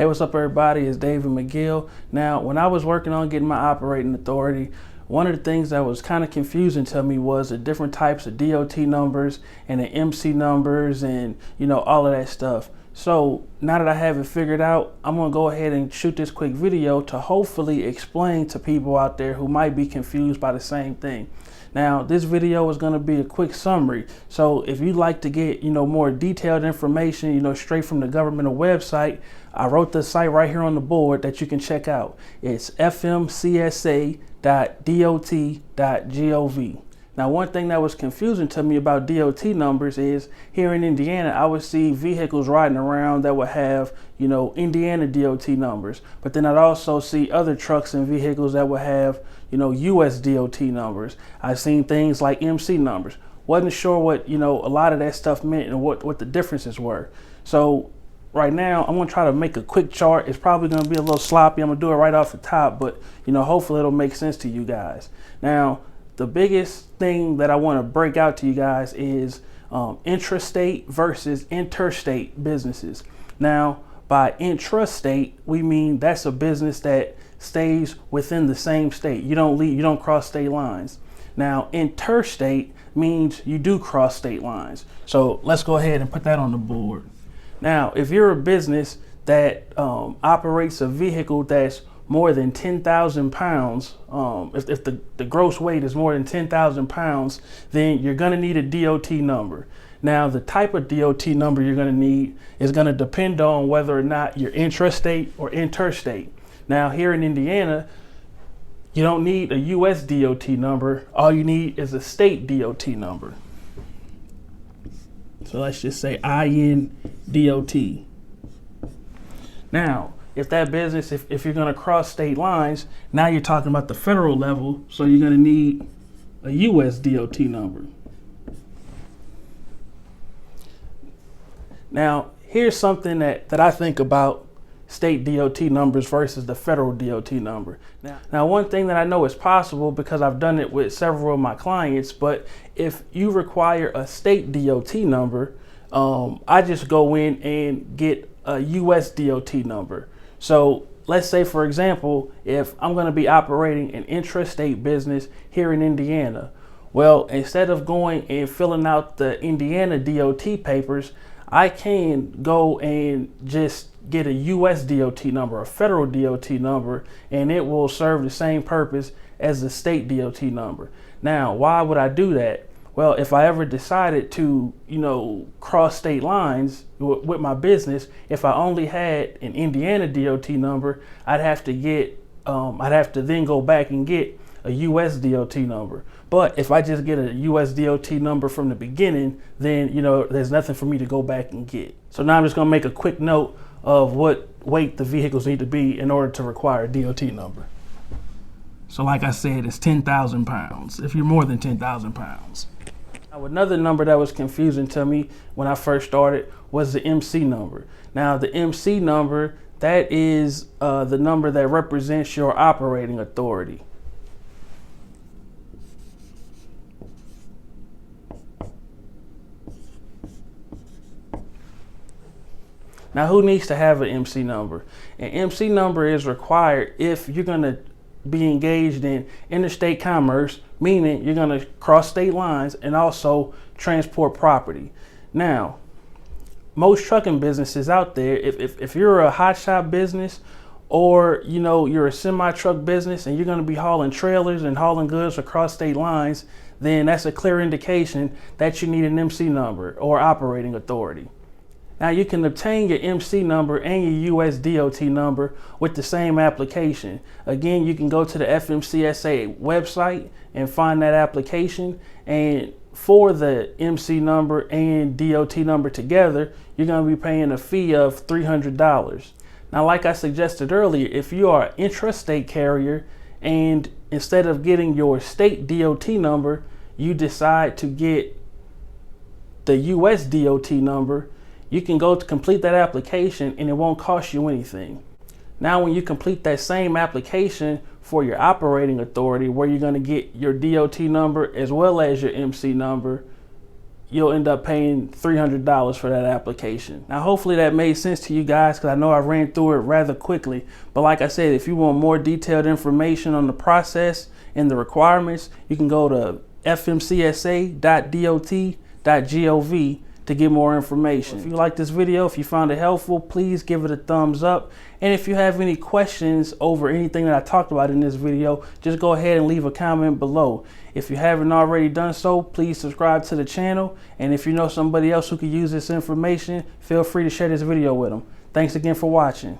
Hey, what's up everybody? It's David McGill. Now, when I was working on getting my operating authority, one of the things that was kind of confusing to me was the different types of DOT numbers and the MC numbers and, all of that stuff. So now that I have it figured out, I'm gonna go ahead and shoot this quick video to hopefully explain to people out there who might be confused by the same thing. Now, this video is going to be a quick summary. So if you'd like to get, more detailed information, straight from the governmental website, I wrote the site right here on the board that you can check out. It's fmcsa.dot.gov. Now, one thing that was confusing to me about DOT numbers is here in Indiana, I would see vehicles riding around that would have, Indiana DOT numbers. But then I'd also see other trucks and vehicles that would have, US DOT numbers. I've seen things like MC numbers. Wasn't sure what, a lot of that stuff meant and what the differences were. So right now, I'm gonna try to make a quick chart. It's probably gonna be a little sloppy. I'm gonna do it right off the top, but hopefully it'll make sense to you guys. Now, the biggest thing that I wanna break out to you guys is intrastate versus interstate businesses. Now, by intrastate, we mean that's a business that stays within the same state. You don't cross state lines. Now, interstate means you do cross state lines. So let's go ahead and put that on the board. Now, if you're a business that operates a vehicle that's more than 10,000 pounds, if the gross weight is more than 10,000 pounds, then you're gonna need a DOT number. Now, the type of DOT number you're gonna need is gonna depend on whether or not you're intrastate or interstate. Now, here in Indiana, you don't need a US DOT number. All you need is a state DOT number. So let's just say INDOT. Now, if that business, if you're gonna cross state lines, now you're talking about the federal level, so you're gonna need a US DOT number. Now, here's something that I think about state DOT numbers versus the federal DOT number. Now, one thing that I know is possible because I've done it with several of my clients, but if you require a state DOT number, I just go in and get a US DOT number. So let's say, for example, if I'm gonna be operating an intrastate business here in Indiana, well, instead of going and filling out the Indiana DOT papers, I can go and just get a US DOT number, a federal DOT number, and it will serve the same purpose as the state DOT number. Now, why would I do that? Well, if I ever decided to, cross state lines with my business, if I only had an Indiana DOT number, I'd have to then go back and get a US DOT number. But if I just get a US DOT number from the beginning, then, there's nothing for me to go back and get. So now I'm just gonna make a quick note of what weight the vehicles need to be in order to require a DOT number. So like I said, it's 10,000 pounds, if you're more than 10,000 pounds. Now, another number that was confusing to me when I first started was the MC number. Now, the MC number, that is the number that represents your operating authority. Now, who needs to have an MC number? An MC number is required if you're gonna be engaged in interstate commerce, meaning you're gonna cross state lines and also transport property. Now, most trucking businesses out there, if you're a hot shop business or you're a semi-truck business and you're gonna be hauling trailers and hauling goods across state lines, then that's a clear indication that you need an MC number or operating authority. Now, you can obtain your MC number and your US DOT number with the same application. Again, you can go to the FMCSA website and find that application. And for the MC number and DOT number together, you're going to be paying a fee of $300. Now, like I suggested earlier, if you are an intrastate carrier and instead of getting your state DOT number, you decide to get the US DOT number, you can go to complete that application and it won't cost you anything. Now, when you complete that same application for your operating authority, where you're going to get your DOT number as well as your MC number, you'll end up paying $300 for that application. Now, hopefully that made sense to you guys, because I know I ran through it rather quickly. But like I said, if you want more detailed information on the process and the requirements, you can go to fmcsa.dot.gov to get more information. If you like this video, if you found it helpful, please give it a thumbs up. And if you have any questions over anything that I talked about in this video, just go ahead and leave a comment below. If you haven't already done so, please subscribe to the channel. And if you know somebody else who could use this information, feel free to share this video with them. Thanks again for watching.